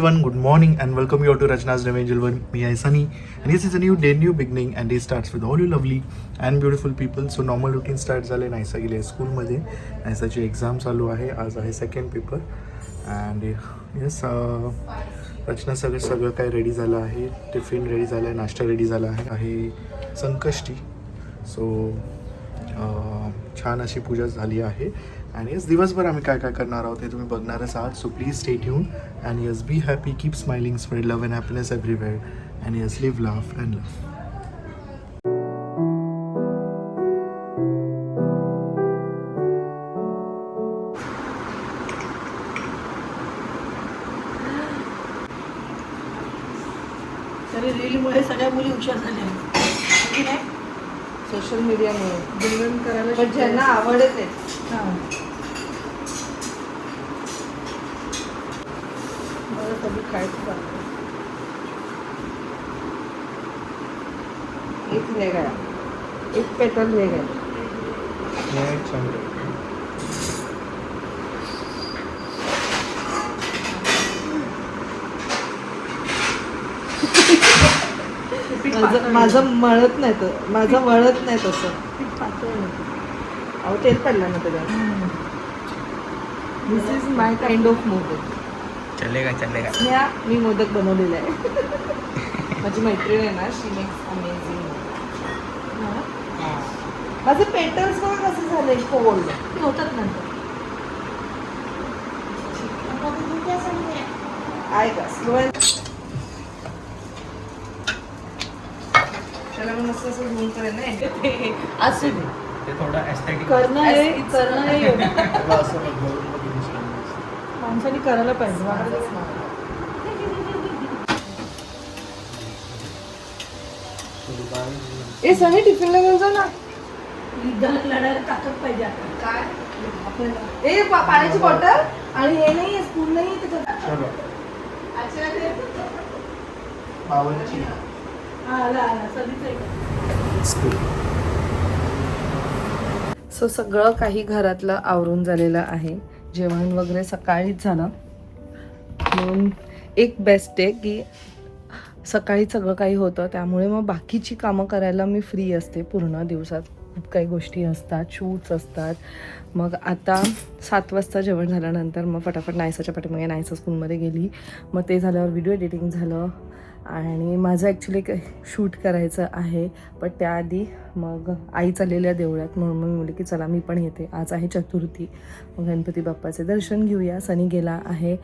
everyone, good morning and welcome you all to Rachna's New Angel One. Me is Sunny and this is a new day, new beginning and day starts with all you lovely and beautiful people. So normal routine start झाले. नायसा गेले स्कूलमध्ये. नायसाची exam चालू आहे. आज आहे second paper and yes रचना सगळं काय ready झालं आहे. टिफिन रेडी झालं आहे, नाश्ता रेडी झाला आहे संकष्टी. सो छान अशी पूजा झाली आहे आणि येस दिवसभर आम्ही काय काय करणार आहोत हे तुम्ही बघणारच आहात. So please stay tuned and yes be happy, keep smiling, spread love and happiness everywhere and yes live laugh and love. तरी रीलमुळे सगळ्या मुली हुशार झाल्या, सोशल मीडियामुळे गुणगुण करायला. पण ज्यांना आवड आहे मला कधी खायचं एक ले गया, एक पेट्रोल ले गया. माझं मळत नाही तर माझं वळत नाही तसं. अहो तेल पडलं ना त्याच्यात. This is my kind of modak. चलेगा. मी मोदक बनवलेला आहे. माझी मैत्रीण आहे ना, शी मेक्स अमेझिंग. माझे पेटर्स बघा कसे झाले, कोल्ड होतात नंतर. आहे का स्लो. त्याला मी मस्त असं झूम करेन ना. असू दे, ते थोडं एस्थेटिक करणं हे माणसाने करायला पाहिजे. ए सनी टिफिनला घेऊन जा ना. युद्धाला लढायला ताकद पाहिजे आता. काय आपल्याला ए पाण्याची बॉटल आणि हे नाही, स्पून नाही त्याच्यात. आला सगळीच. सो सगळं काही घरातलं आवरून झालेलं आहे. जेवण वगैरे सकाळीच झालं. म्हणून एक बेस्ट आहे की सकाळी सगळं काही होतं, त्यामुळे मग बाकीची कामं करायला मी फ्री असते. पूर्ण दिवसात खूप काही गोष्टी असतात, शूट्स असतात. मग आता 7 वाजता जेवण झाल्यानंतर मग फटाफट नायसाच्या पाठीमागे नायसा स्कूलमध्ये गेली. मग ते झाल्यावर व्हिडिओ एडिटिंग झालं आणि माझं ॲक्च्युली शूट करायचं आहे. पण त्याआधी मग आई चाललेल्या देवळात, म्हणून मग मी म्हटलं की चला मी पण येते. आज आहे चतुर्थी, मग गणपती बाप्पाचे दर्शन घेऊया. सनी गेला आहे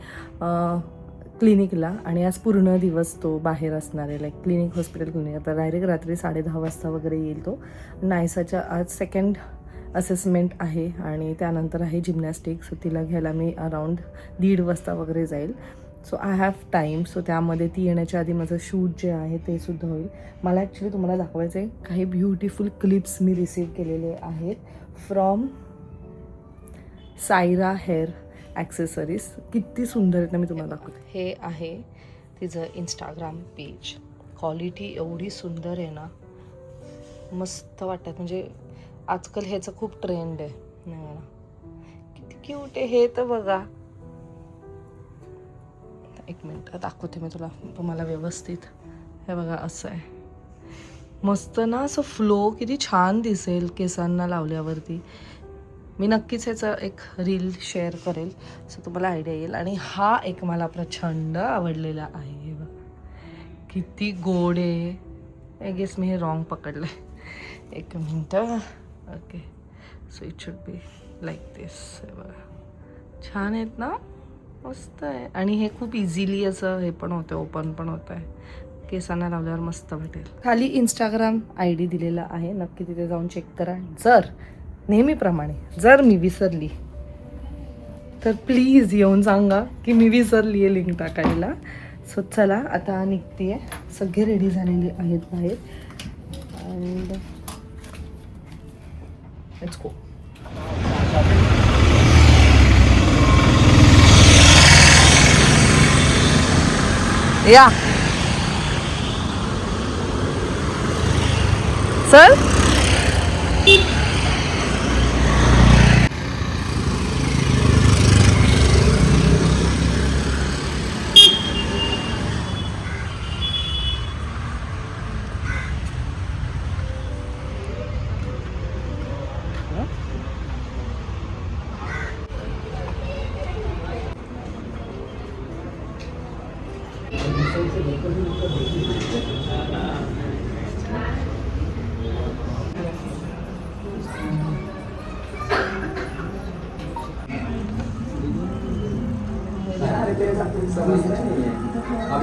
क्लिनिकला आणि आज पूर्ण दिवस तो बाहेर असणार आहे, लाईक क्लिनिक, हॉस्पिटल क्लिनिक. आता डायरेक्ट रात्री 10:30 वाजता वगैरे येईल तो. नायसाच्या आज सेकंड असेसमेंट आहे आणि त्यानंतर आहे जिम्नॅस्टिक. सो तिला घ्यायला मी अराऊंड 1:30 वाजता वगैरे जाईल. So I have time. So त्यामध्ये ती येण्याच्या आधी माझं शूट जे आहे ते सुद्धा होईल. मला ॲक्च्युली तुम्हाला दाखवायचं आहे, काही ब्युटिफुल क्लिप्स मी रिसीव केलेले आहेत फ्रॉम सायरा हेअर ॲक्सेसरीज. किती सुंदर आहेत ना, मी तुम्हाला दाखवते. हे आहे तिचं इंस्टाग्राम पेज. क्वालिटी एवढी सुंदर आहे ना, मस्त वाटतात. म्हणजे आजकाल ह्याचं खूप ट्रेंड आहे. नाही म्हणा किती क्यूट आहे हे तर बघा. एक मिनटं दाखवते मी तुम्हाला व्यवस्थित. हे बघा असं आहे, मस्त ना. असं फ्लो किती छान दिसेल केसांना लावल्यावरती. मी नक्कीच ह्याचं एक रील शेअर करेल, सो तुम्हाला आयडिया येईल. आणि हा एक मला प्रचंड आवडलेला आहे. हे बघ किती गोड आहे. आय गेस मी हे रॉंग पकडलं आहे. एक मिनटं. Okay, so it should be like this. हे बघा छान आहेत ना, मस्त आहे. आणि हे खूप इझिली असं हे पण होतं, ओपन पण होतं आहे. केसांना लावल्यावर मस्त वाटेल. खाली इंस्टाग्राम ID दिलेला आहे, नक्की तिथे जाऊन चेक करा. जर नेहमीप्रमाणे जर मी विसरली तर प्लीज येऊन सांगा की मी विसरली आहे लिंक टाकायला. सो चला आता निघते आहे. सगळे रेडी झालेले आहेत बाहेर अँड लेट्स गो. या सर. अभी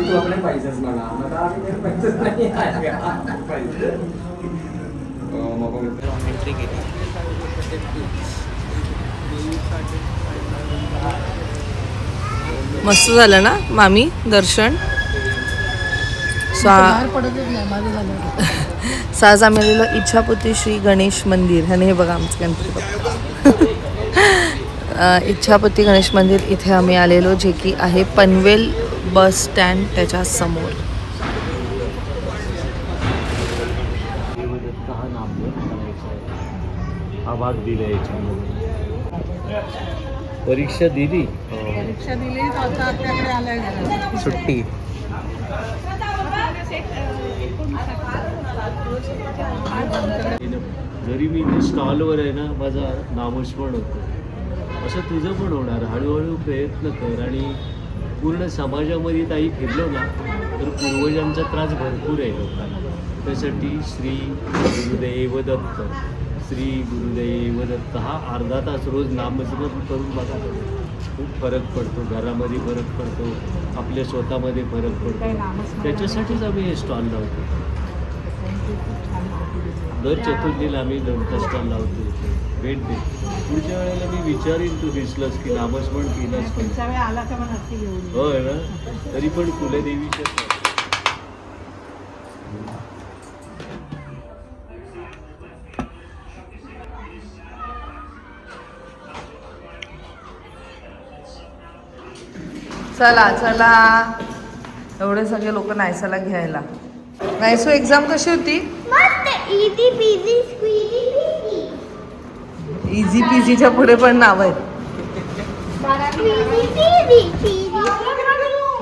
तो अपने पैसेच बघा मला अभी मेरे पैसेच नाही एंट्री केली मस्त झालं ना मामी दर्शन. बाहेर पडतच नाही माझं झालं. आज आम्ही आलेलो इच्छापुती श्री गणेश मंदिर आणि हे बघा आमचं गणपती बाप्पा. इच्छापुती गणेश मंदिर इथे आम्ही आलेलो, जे की आहे पनवेल बस स्टँड त्याच्या समोर. हा भाग दिला याच्यामध्ये. परीक्षा दिली. परीक्षा दिली आता आपल्याकडे आलाय घरात. सुट्टी. जरी मी इथे स्टॉलवर आहे ना, माझा नामस्मरण होतं. असं तुझं पण होणार. हळूहळू प्रयत्न कर आणि पूर्ण समाजामध्ये ताई फिरलो ना तर पूर्वजांचा त्रास भरपूर आहे लोकांना. त्यासाठी श्री गुरुदेव दत्त, श्री गुरुदेव दत्त हा अर्धा तास रोज नामस्मरण करून बघा. खूप फरक पडतो. घरामध्ये फरक पडतो, आपल्या स्वतःमध्ये फरक पडतो. त्याच्यासाठीच आम्ही हे स्टॉल लावतो. दर चतुर्थीला आम्ही गणपती स्टॉल लावतो. भेट दे. पुढच्या वेळेला मी विचारीन, तू दिसलंस की नामस्मरण केलंस पण. पुढच्या वेळी आला का मग नक्की घेऊन ये. होय ना. तरी पण कुलदेवीच्या चला चला, एवढे सगळे लोक नायसाला घ्यायला. नायसू एक्झाम कशी होती? इझी पीझीच्या पुढे पण नाव आहेत.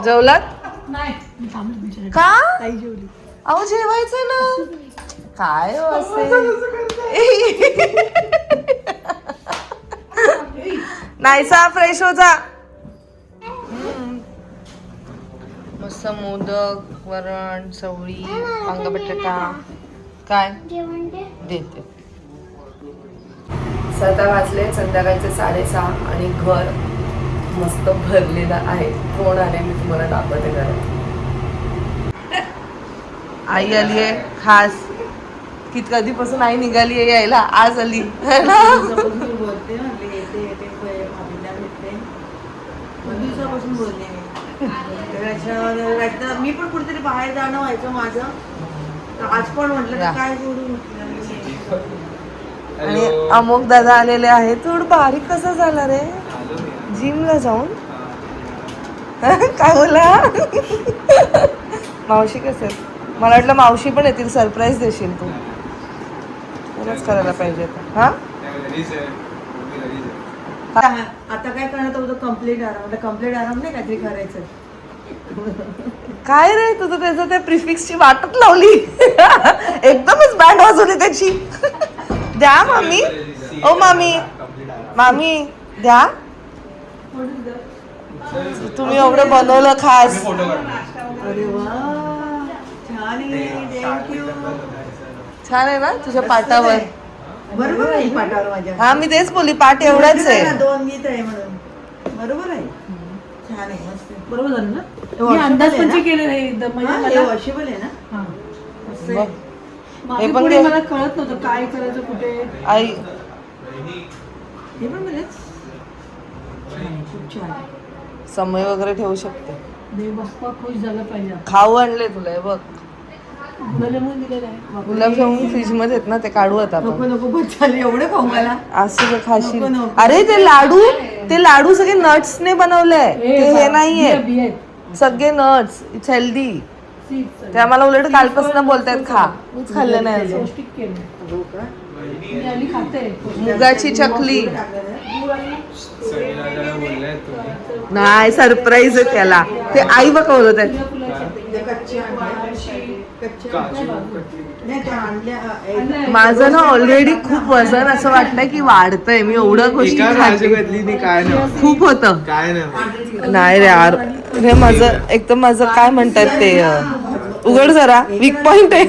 जेवलात नाही मी थांबले बिचारे. का? ताई जेवली. अहो जेवायचं ना. काय हो असे नायसा फ्रेश हो जा. मस्त मोदक, वरण, चवळी, वांगा बटाटा. काय देते. 7 वाजले, संध्याकाळचे 6:30 आणि घर मस्त भरलेलं आहे. कोण आले मी तुम्हाला दाखवते घरात. आई आली आहे खास. कधीपासून आई निघाली आहे यायला, आज आली है ना. बोलते दिवसापासून बोलते मी पण कुठेतरी बाहेर जाणं व्हायचं माझं. आज पण म्हटलं काय बोलू. आणि अमोक दादा आलेले आहे. थोडं बारीक कसं झाला रे जिमला जाऊन. काय बोला मावशी कसे? मला वाटलं मावशी पण येतील, सरप्राईज देशील तू. तुलाच करायला पाहिजे. हा आता काय करणार होतं? कम्प्लीट आराम. कम्प्लीट आराम नाही काहीतरी करायचं. काय रे तुझं त्याचं त्या प्रिफिक्सची वाटच लावली. एकदमच बँड वाजवली त्याची. द्या मामी. ओ मामी, मामी द्या. तुम्ही एवढं बनवलं खास. अरे वा छान आहे. थँक्यू. छान आहे ना तुझ्या पाटावर. बरोबर आहे पाठावर माझ्या. हा मी तेच बोलली, पाठ एवढाच आहे. 2 गीत आहे म्हणून. बरोबर आहे. छान आहे. मस्त आहे. बरोबर झालं ना. मी अंदाज पण केले नाही एकदम. म्हणजे वॉशेबल आहे ना. हा मस्त आहे. हे पण पुढे मला कळत नव्हतं काय करायचं कुठे. आई हे पण बरेच खूप छान. समय वगैरे ठेवू शकते. देव बाप्पा खुश झालं पाहिजे. खाऊ आणले तुला हे बघ. गुलाबजामुन दिलेलं आहे. गुलाबजामुन फ्रीज मध्ये आहेत ना, ते काढू आता नको आपण. नको बस झाले एवढे खाऊ मला. असं ते खाशील. नको, नको. अरे ते लाडू सगळे नट्स ने बनवलंय. ते हे नाहीये, सगळे नट्स. It's healthy. ते आम्हाला उलट कालपासून बोलतायत खा. मीच खाल्लं नाही अजून. पौष्टिक केलं. हो का? मी आली खाते. मुगाची चकली नाही, सरप्राईज आहे त्याला. ते आई बघवलं त्यात. कच्चे नाही त्या आणल्या माझं ना ऑलरेडी खूप वजन असं वाटतंय की वाढतंय. मी एवढं गोष्टी खाते. काय नाही खूप होतं. काय नाही नाही रे यार, हे माझं एकदम माझं काय म्हणतात ते उघड जरा वीक पॉइंट आहे.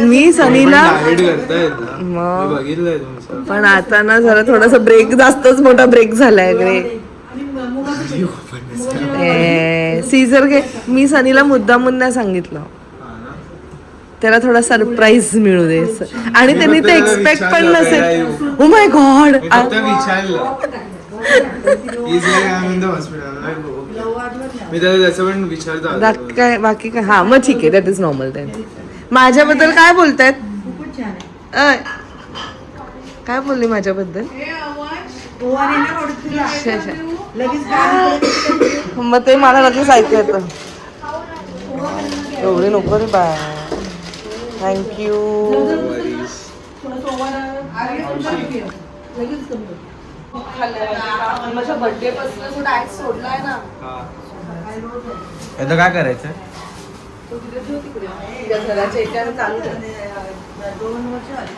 मी सनीला मग बघितलंय तुमचं. पण आता ना जरा थोडासा ब्रेक, जास्तच मोठा ब्रेक झालाय रे. सीझर घे. मी सनीला मुद्दामून नाही सांगितलं, त्याला थोडा सरप्राईज मिळू दे आणि त्यांनी ते एक्सपेक्ट पण नसेल. ओ माय गॉड, विचारलं मी त्याला त्याचं पण विचारतो बाकी काय. हा मग ठीक आहे, दॅट इज नॉर्मल. माझ्याबद्दल काय बोलतायत? खूपच छान आहे. काय बोलली माझ्याबद्दल? ओवाने नाही आवडत तुला? लगेच काय मग ते मला लगेच ऐकू येतं. एवढे नको रे बाय. थँक्यू. माझ्या बर्थडे पासून डाएट सोडलाय ना. आता काय करायचं? घराच्या इथे चालू आहे. 2 वर्ष आधी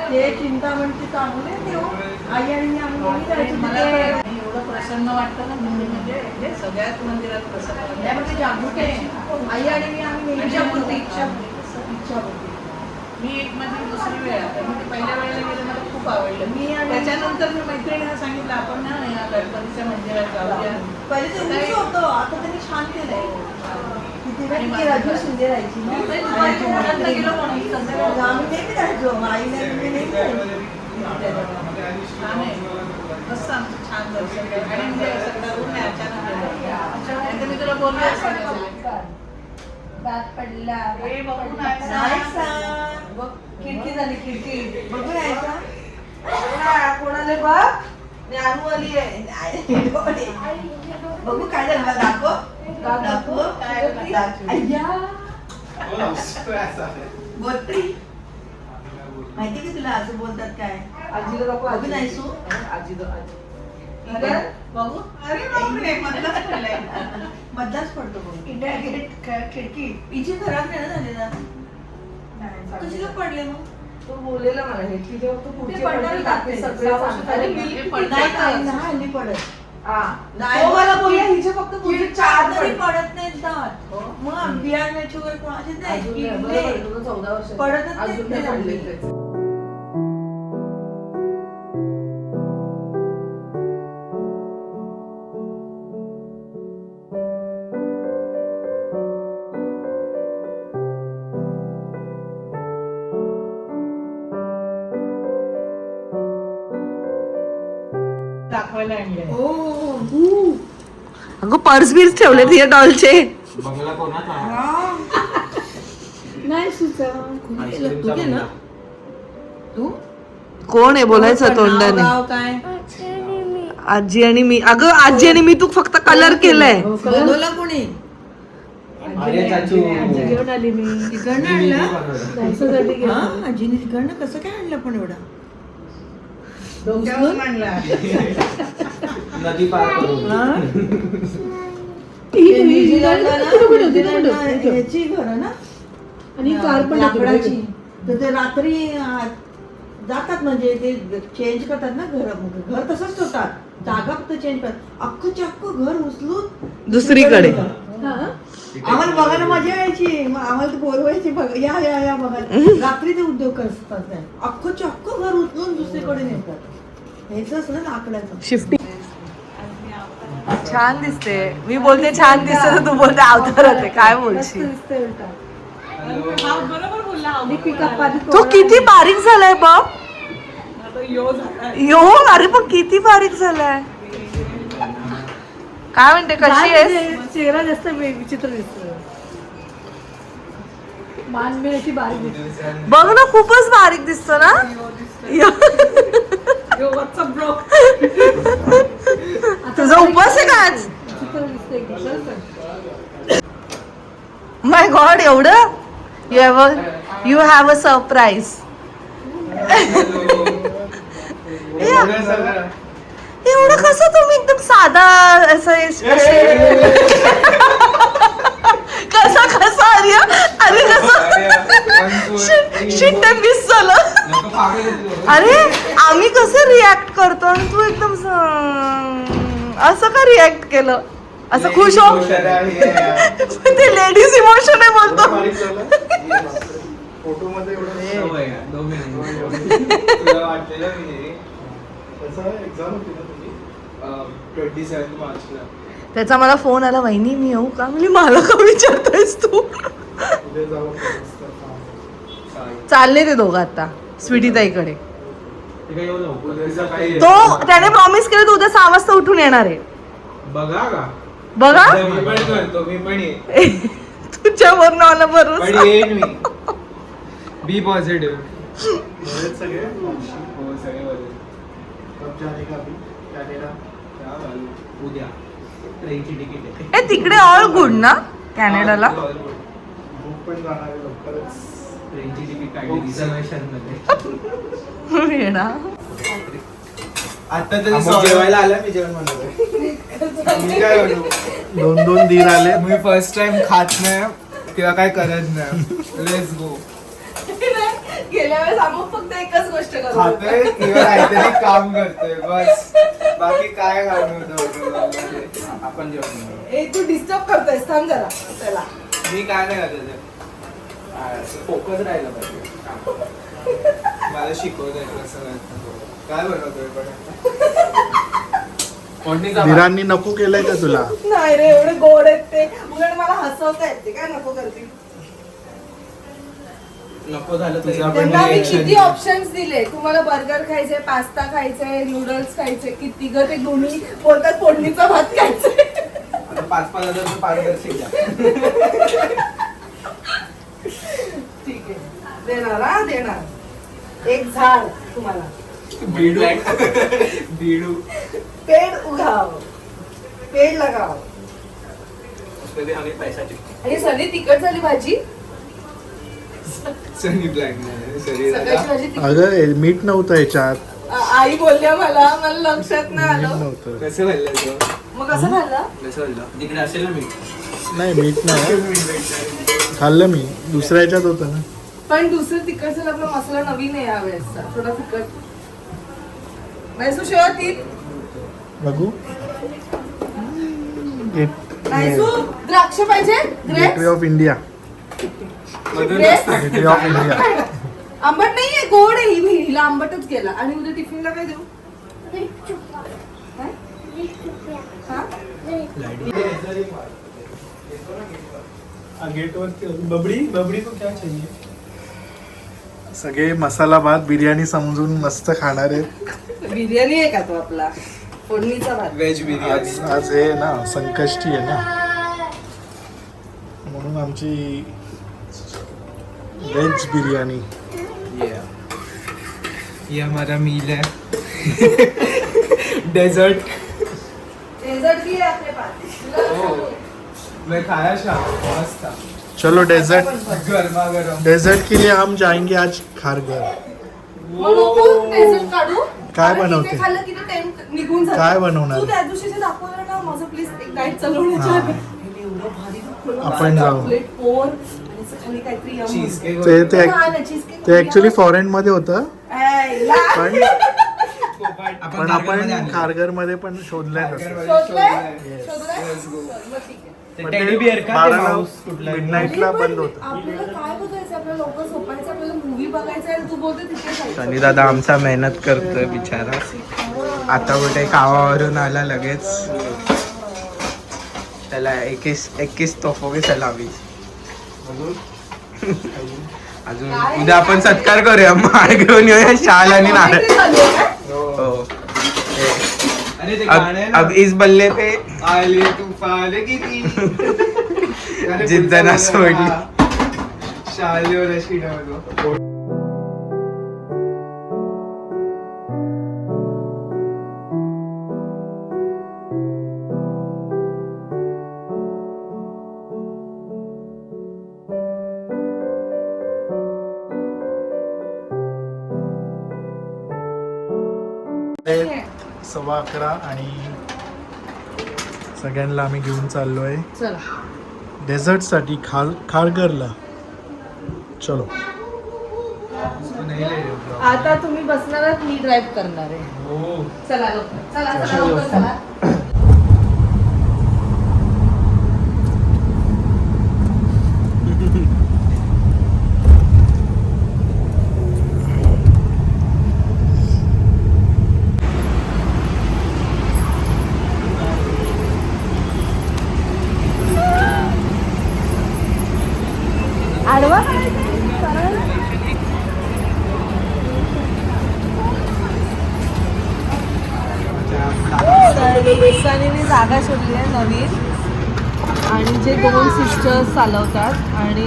ते चिंतामणची चांगले देऊ. आई आणि मी आम्ही जायचो. मला एवढं प्रसन्न वाटतं ना म्हणजे सगळ्यात मंदिरात प्रसन्न. म्हणजे जागृत आहे. आई आणि मी आम्ही इच्छा मी एक माझी दुसरी वेळ आता मी पहिल्या वेळेला गेलं मला खूप आवडलं. मी त्याच्यानंतर मी मैत्रिणीला सांगितलं आपण ना या गणपतीच्या मंदिरात जाऊया. पहिले ते होतं, आता त्यांनी छान केलंय. किती राजू शिंदे राहायची गेलो म्हणून आम्ही नेहमी राहायचो. आईने मस्त आमचं छान दर्शन केलं आणि म्हणजे सगळं अचानक मी तुला बोललो पडला खिडकी झाली. खिडकी बघून यायचा कोणाला बघ आणू आली आहे. बघू काय झालं मला दाखव गोत्री माहिती की तुला असं बोलतात काय? आजीला दाखव. आजी नाही सू आजी बघू. अरे मधलाच पडतो इंडिया गेट खिडकी. हिची खराब नाही ना झाली ना? कशी का पडले मग? तो बोललेला मला हे की जेव्हा तू पुढचे पडणार पडते सगळे हल्ली पडत. मला बोलला हिचे फक्त पुढचे 4 तरी पडत नाहीत दात. मग बिहार मॅच वगैरे कोणाचे नाही 14 वर्ष पडतच अजून नाही नाही. पडले. दाखवायला आणले. अगं पर्स बिर्स ठेवले तिथे डॉलचे. बंगला कोणाचा? नाही सुचा तू घे ना. तू कोण आहे बोलायचं तोंडाने? काय आजी आणि मी. अगं आजी आणि मी तू फक्त कलर केलाय. बनवला कोणी? अरे चाचू घेऊन आली मी. तिकडनं आणला आजीने. तिकडनं कसं काय आणलं पण एवढा? नदी पार करून ह्याची घर ना आणि कार पण लाकडाची. तर ते रात्री जातात म्हणजे ते चेंज करतात ना घर तसंच ठेवतात. जागा फक्त चेंज करतात. अख्खं अख्खं घर उचलून दुसरीकडे. आम्हाला बघायला मजा यायची. मग आम्हाला तर बोलवायची बघा या बघायला. रात्री ते उद्योग करतात. अख्खं अख्खं घर उचलून दुसरीकडे नेतात. हेच ना लाकडाचं शिफ्टिंग. छान दिसते. मी बोलते छान दिसते तर तू बोलते अवतार होते. काय बोलशील? तो किती बारीक झालाय बाप. यो अरे पण किती बारीक झालाय. काय म्हणते कशी आहे? चेहरा जास्त विचित्र दिसतो. मानबिराची बारीक दिसते. बघ ना खूपच बारीक दिसतो ना. तुझा उपवास आहे का आज? माय गॉड एवढं. You have a surprise. एवढं कसं तुम्ही एकदम साधा असं कसा आर्य अरे कसं शिट मिस झालं. अरे आम्ही कसं रिॲक्ट करतो आणि तू एकदम असं का रिॲक्ट केलं असं खुश हो. ते लेडीज इमोशन आहे बोलतो. फोटो मध्ये त्याचा मला फोन आला, वहिनी मी येऊ का? म्हणजे मला का विचारतोयस तू? चालले ते दोघं आता स्वीटी ताईकडे. तो त्याने प्रॉमिस केलं तू उद्या 6 वाजता उठून येणार आहे. बघा का बघा मी पण करतो, मी पण येईन. तुझ्यावर मला पण भरोसा. येईन मी. बी पॉझिटिव्ह. सगळे हो सगळे बरे. कब जाने का अभी कॅनेडा उद्या ट्रेनची तिकीट आहे. तिकडे ऑल गुड ना कॅनडाला? बुक पण जाणार आहे लवकरच. ट्रेनची तिकीट काढली रिझर्वेशन मध्ये. येणार आता तरी जेवायला आला मी जेवण बनवतोय. मी काय बनवू? 2 धीर आले. मी फर्स्ट टाइम खात नाही किंवा काय करत नाही. Let's go. गेल्या वेळेस आम्ही फक्त एकच गोष्ट खातोय किंवा काहीतरी काम करतोय बस. बाकी काय काम होतं आपण जेवण. तू डिस्टर्ब करतोयस, थांब जरा त्याला. मी काय नाही करत फोकस राहिला पाहिजे. मला शिकवतोय कसं काय बनवतोय पण धीरांनी नको केलंय का तुला? नाही रे, एवढे गोड आहेत ते. उलट मला हसवता येते. काय नको करते? नको झालं तरी त्यांना मी किती ऑप्शन्स दिले, तुम्हाला बर्गर खायचे, पास्ता खायचे, नूडल्स खायचे, किती ग ते दोन्ही बोलतात फोडणीचा भात खायचे. 5,000 पारदर्शक द्या. ठीक आहे, देणार हा देणार. एक झाड तुम्हाला. बीडू पेड़ उगाव, पेड़ लगाव. पैशाची आणि सगळी तिखट झाली भाजी. सनी ब्लॅक नाही सकाळची भाजी तिखट. अगं मीठ नव्हतं याच्यात. आई बोलल्या मला लक्षात नाही मीठ आलं. नव्हतं. कसं व्हायला मग कसं खाल्लं? कसं व्हायला तिकडे असेल ना मी नाही मीठ नाही खाल्लं मी. दुसऱ्या याच्यात होतं ना. पण दुसरं तिखट झालं. आपला मसाला नवीन आहे यावेळेसचा, थोडा तिखट. मैसू शेवा ती बघू. मैसू द्राक्ष पाहिजे. Gateway of India. Gateway of India. आंबट नाहीये, गोड आहे. ही हिला आंबटच गेला. आणि उद्या टिफिनला काय देऊ? काय? हा? गेट वरती बबडी बबडी को क्या चाहिए. सगळे मसाला भात बिर्याणी समजून मस्त खाणार आहेत. बिर्याणी आहे का तो आपला फोडणीचा भात? व्हेज आज बिर्याणी. आज हे ना संकष्टी आहे ना, म्हणून आमची व्हेज बिर्याणी. ये हमारा मील है. डेजर्ट. डेझर्ट भी है अपने पास. मैं खाया शाम मस्त था. चलो डेजर्ट. गरमा गरम. डेजर्ट के लिए हम जाएंगे आज खारघर. मग नको डेझर्ट काढू. काय कारण बनवते? इथे खाल्लं की तो टेंट निघून जातं. काय बनवणार? तू त्या दिवशी जे दाखवलं ना माझं प्लीज एक डाएट चालवण्याच्या हा. आधी. एवढं भारी दाखवलं. आपण जाऊ. चॉकलेट पोर आणि असं खाली काहीतरी yum. Cheese cake. ते ऍक्च्युली फॉरेन मध्ये होतं, ऐ, ला. पण आपण खारघर मध्ये पण शोधलंय तसं. शोधलंय? Yes. शोधलंय? Let's go. मग ठीक आहे. पण ते 12 मिडनाईटला बंद होतं. आपल्याला काय बघायचं? आपल्याला लवकर झोपायचं, आपल्याला मूवी बघायचा आहे. तू बोलते तिथे जायचं. आणि दादा आमचा मेहनत करतोय बिचारा. आता कुठे गावावरून आला लगेच. त्याला 21 तोफोगे सलामी. अजून उद्या आपण सत्कार करूया. माळ घेऊन येऊया, शाल आणि नारळ. हो. अब इस बल्ले पे आले तूफान किती जिद्द ना सोडली. शालीवर अशी नव्हतो. 11:15 आणि सगळ्यांना आम्ही घेऊन चाललोय चला डेझर्टसाठी खारघरला. चलो. आता तुम्ही बसणार आहात, मी ड्राईव्ह करणार आहे. हो. चला लवकर, चला चला लवकर चला. आडवा सनीने जागा शोधली आहे नवीन आणि जे 2 सिस्टर्स चालवतात आणि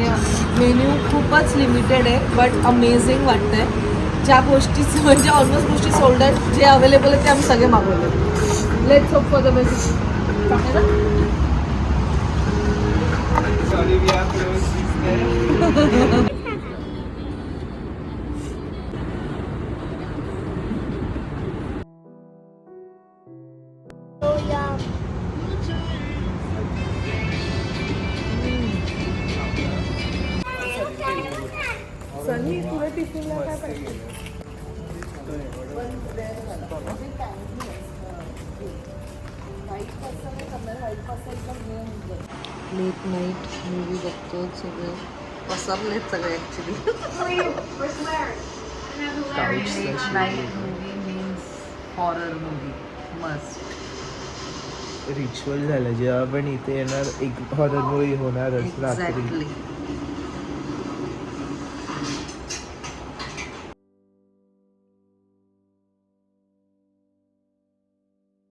मेन्यू खूपच लिमिटेड आहे बट अमेझिंग वाटतंय. ज्या गोष्टी म्हणजे ऑलमोस्ट गोष्टी सोल्ड आहेत, जे अवेलेबल आहेत ते आम्ही सगळे मागवले. Let's hope for the best. Sorry, we are close. सनी तुला टिफिनला काय पाहिजे? लेट नाईट मूवी बघतो सगळे पसरलेत सगळे actually. Late night movie means horror movie must. Ritual झालं जेव्हा पण इथे येणार एक हॉरर मूवी होणारच रात्री. एक्झॅक्टली.